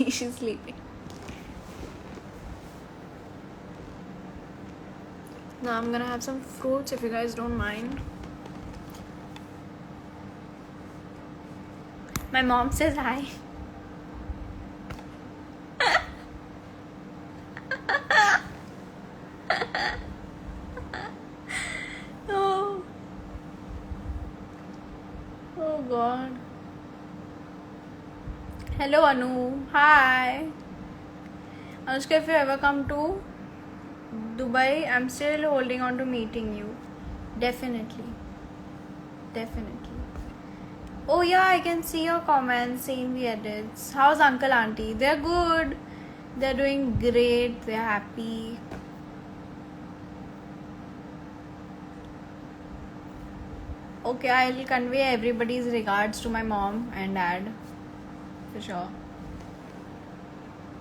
She's sleeping. Now I'm gonna have some fruits if you guys don't mind. My mom says hi. Oh. Oh God. Hello Anu. Hi. Anushka, if you ever come to Dubai, I'm still holding on to meeting you. Definitely. Oh yeah, I can see your comments, seeing the edits. How's uncle auntie? They're good. They're doing great. They're happy. Okay, I'll convey everybody's regards to my mom and dad. For sure.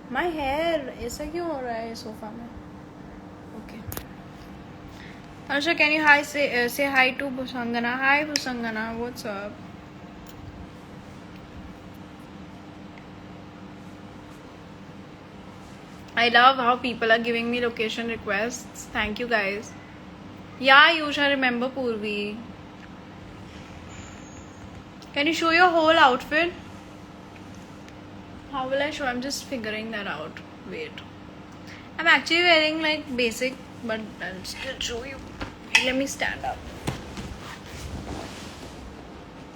My hair ऐसा क्यों हो रहा है sofa में? Okay. Anusha, can you say hi to Busangana? Hi Busangana, what's up? I love how people are giving me location requests. Thank you guys. Yeah, Yusha, remember Purvi. Can you show your whole outfit? How will I show? I'm just figuring that out. Wait. I'm actually wearing like basic, but I'll still show you. Let me stand up.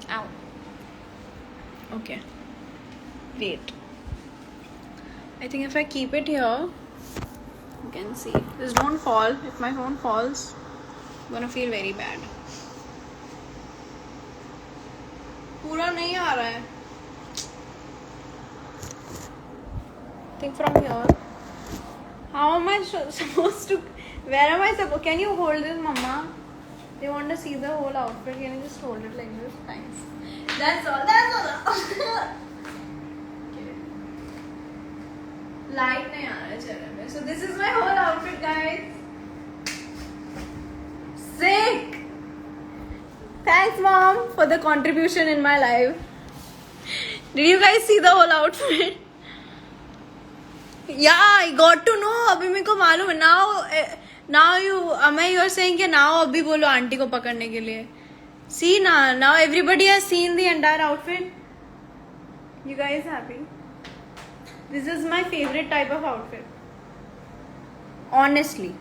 Ow. Okay. Wait. I think if I keep it here, you can see. Just don't fall. If my phone falls, I'm gonna feel very bad. पूरा नहीं आ रहा है. I think from here. How am I supposed to? Where am I supposed? Can you hold this, Mama? They want to see the whole outfit. Can you just hold it like this? Thanks. That's all. Light नहीं आ रहा है चेहरे में. So this is my whole outfit, guys. Sick. Thanks, Mom, for the contribution in my life. Did you guys see the whole outfit? Yeah, I got to know. अभी मेरे को मालूम है. Now you're saying कि now अभी बोलो aunty को पकड़ने के लिए. See now everybody has seen the entire outfit. You guys happy? This is my favorite type of outfit. Honestly.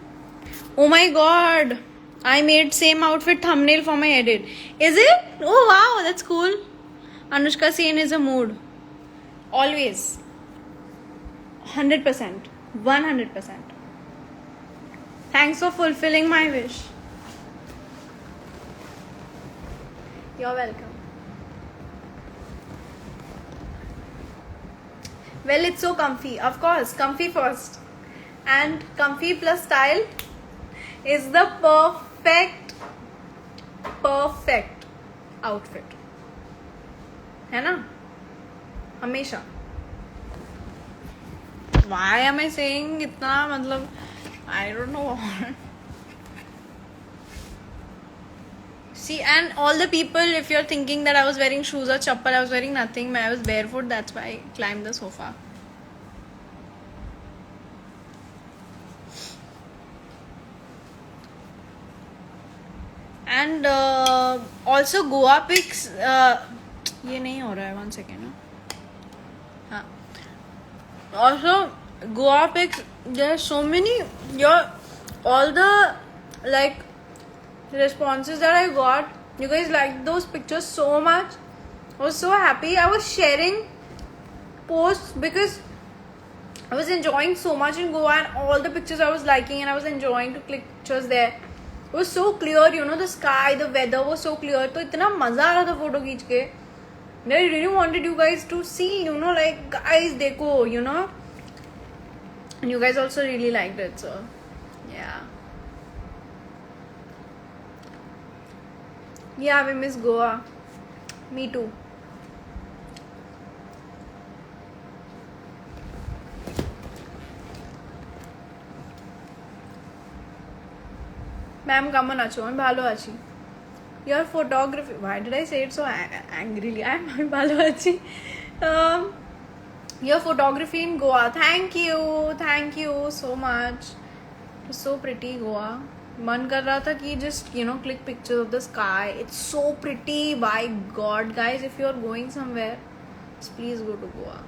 Oh my God. I made same outfit thumbnail for my edit. Is it? Oh wow, that's cool. Anushka Sen is a mood. Always. 100%. 100%. Thanks for fulfilling my wish. You're welcome. Well, it's so comfy. Of course, comfy first. And comfy plus style is the perfect outfit. है ना? हमेशा. Why am I saying इतना मतलब I don't know what. See, and all the people, if you're thinking that I was wearing shoes or chappal, I was wearing nothing. I was barefoot. That's why I climbed the sofa. And also Goa pics. ये नहीं हो रहा है. 1 second. हाँ. Also Goa pics. There are so many. All the like responses that I got. You guys liked those pictures so much. I was so happy. I was sharing posts because I was enjoying so much in Goa, and all the pictures I was liking, and I was enjoying to click pictures there. It was so clear, the sky, the weather was so clear. तो इतना मजा आ रहा था photo खींच के. I really wanted you guys to see, like guys देखो, and you guys also really liked it. So yeah. Yeah, we miss Goa. Me too. Ma'am, come on, acho. I'm bhalo achi. Your photography. Why did I say it so angrily? I'm bhalo achi. Your photography in Goa. Thank you so much. It was so pretty Goa. मन कर रहा था कि just click pictures of the sky. It's so pretty. By God, guys, if you're going somewhere, just please go to Goa.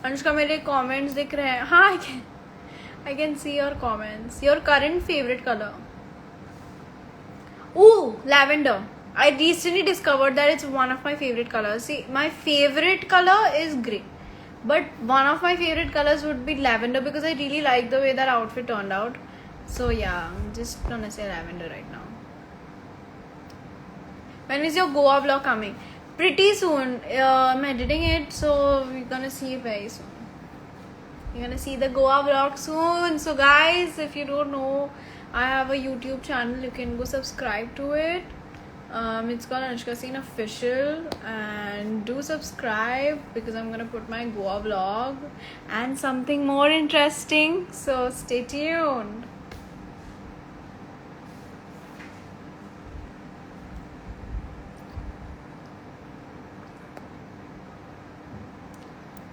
Anushka मेरे comments दिख रहे हैं. हाँ, I can see your comments. Your current favorite color? Ooh, lavender. I recently discovered that it's one of my favorite colors. See, my favorite color is grey. But one of my favorite colors would be lavender because I really like the way that outfit turned out. So yeah, I'm just gonna say lavender right now. When is your Goa vlog coming? Pretty soon. I'm editing it, so we're gonna see it very soon. You're gonna see the Goa vlog soon. So guys, if you don't know, I have a YouTube channel. You can go subscribe to it. It's called Anushka Singh Official, and do subscribe because I'm gonna put my Goa vlog and something more interesting. So stay tuned.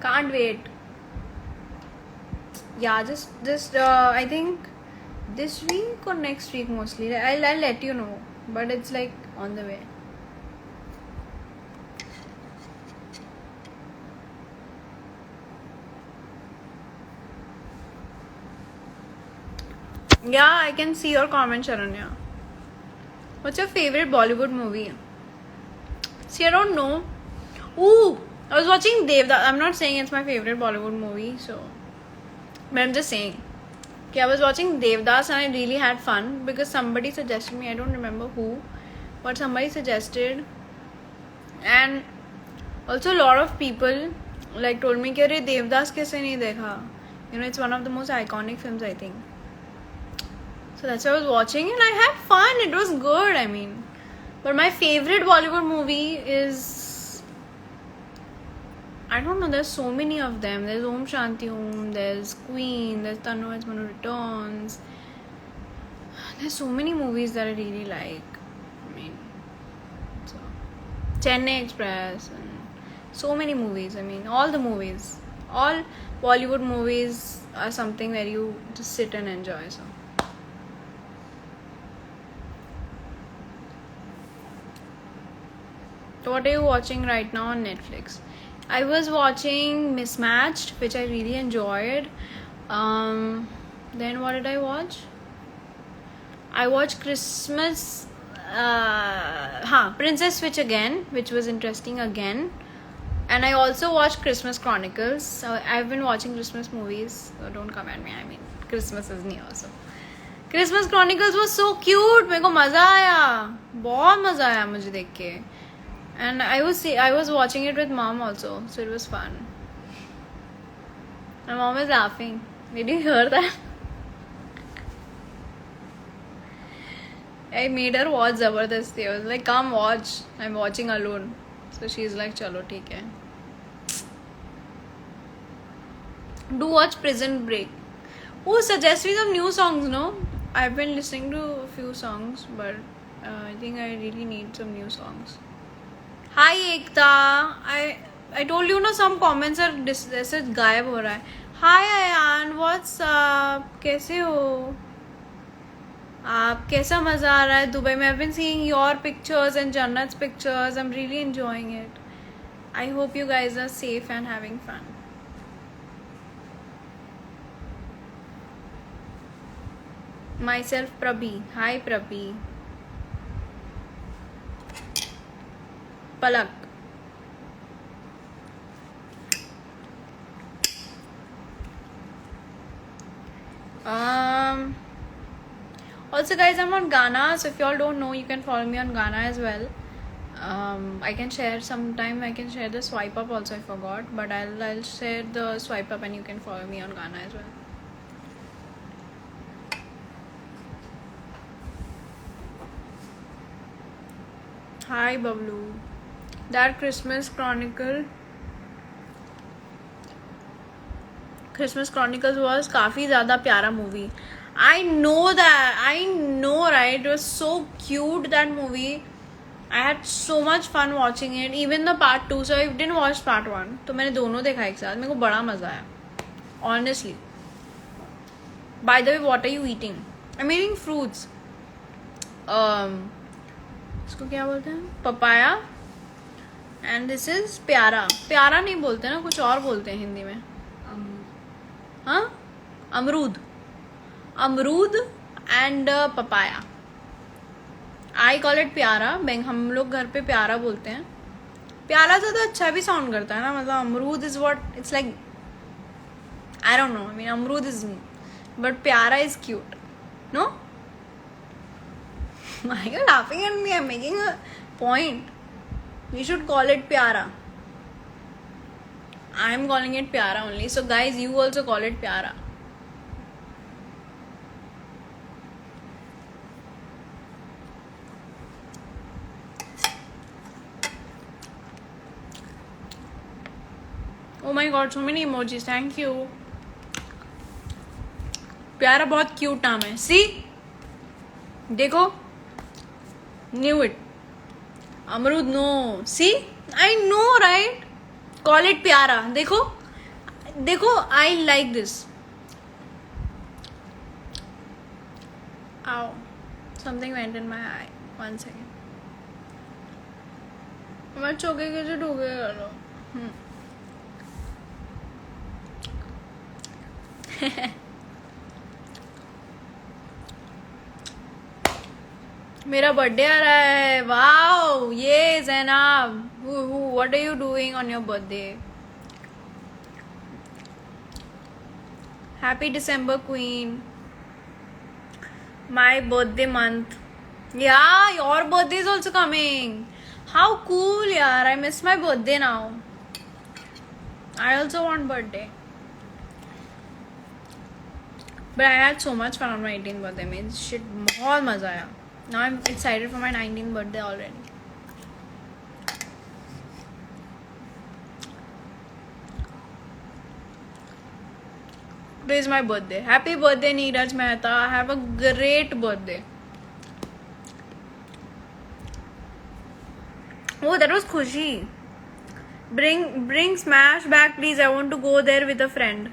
Can't wait. Yeah, just I think this week or next week mostly. I'll let you know, but it's like on the way. Yeah, I can see your comment, Sharanya. What's your favorite Bollywood movie? See, I don't know. Ooh, I was watching Devdas. I'm not saying it's my favorite Bollywood movie, so, but I'm just saying. Okay, I was watching Devdas and I really had fun because somebody suggested me. I don't remember who, but somebody suggested, and also a lot of people like told me कि अरे देवदास कैसे नहीं देखा? It's one of the most iconic films, I think. So that's why I was watching and I had fun. It was good, I mean. But my favorite Bollywood movie is, I don't know, there's so many of them. There's Om Shanti Om, there's Queen, there's Tanu As Manu Returns. There's so many movies that I really like. I mean, so Chennai Express and so many movies. I mean, all the movies. All Bollywood movies are something where you just sit and enjoy. So what are you watching right now on Netflix? I was watching Mismatched, which I really enjoyed. Then what did I watch? I watched Christmas, Princess Switch again, which was interesting again. And I also watched Christmas Chronicles. So I've been watching Christmas movies, so don't come at me. I mean, Christmas is near, so. Christmas Chronicles was so cute. मेरे को मजा आया, बहुत मजा आया मुझे देख के. And I was watching it with mom also, so it was fun. My mom is laughing. Did you hear that? I made her watch Zabardasti. I was like, come watch. I'm watching alone. So she's like, chalo, theek hai. Do watch Prison Break. Oh, suggest me some new songs, no? I've been listening to a few songs, but I think I really need some new songs. Hi Ekta. I told you, some comments are ऐसे गायब हो रहा है. Hi Ayan, what's up? कैसे हो? आप कैसा मजा आ रहा है दुबई में? I've been seeing your pictures and Jannat's pictures. I'm really enjoying it. I hope you guys are safe and having fun. Myself Prabhi. Hi Prabhi. Palak. Also guys, I'm on Gaana, so if y'all don't know, you can follow me on Gaana as well. I can share sometime. I can share the swipe up also. I forgot, but I'll share the swipe up and you can follow me on Gaana as well. Hi Bablu. That Christmas Chronicles was काफी ज़्यादा प्यारा movie. I know, right? It was so cute, that movie. I had so much fun watching it, even the part 2. So I didn't watch part 1. तो मैंने दोनों देखा एक साथ. मेरे को बड़ा मजा आया. Honestly. By the way, what are you eating? I'm eating fruits. इसको क्या बोलते हैं? Papaya. And this is प्यारा. प्यारा नहीं बोलते ना, कुछ और बोलते हैं हिंदी में. हाँ? अमरूद. अमरूद and papaya. I call it प्यारा. हम लोग घर पे प्यारा बोलते हैं. प्यारा ज़्यादा अच्छा भी साउंड करता है ना. मतलब amrood is what it's like, I don't know. I mean amrood is, but pyara is cute. No, I am laughing at me. I am making a point. We should call it pyara. I am calling it pyara only. So guys, you also call it pyara. Oh my god, so many emojis. Thank you. प्यारा बहुत cute नाम है. See, देखो, knew it. Amrood no. See, I know right. Call it pyara. देखो देखो, I like this. Ow, something went in my eye. 1 second. मैं चौके कैसे ढूंढे करो. मेरा बर्थडे आ रहा है. वाओ, ये Zainab, what are you doing on your birthday? Happy December queen. My birthday month. Yeah, your birthday is also coming. How cool यार. I miss my birthday now. I also want birthday. But I had so much fun on my 18th birthday. I mean, shit, बहुत मजा आया. Now I'm excited for my 19th birthday already. Today is my birthday. Happy birthday, Neeraj Mehta. Have a great birthday. Oh, that was Khushi. Bring Smash back, please. I want to go there with a friend.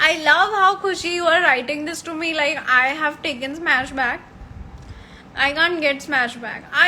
I love how Khushi you are writing this to me like I have taken Smash back. I can't get Smash back. I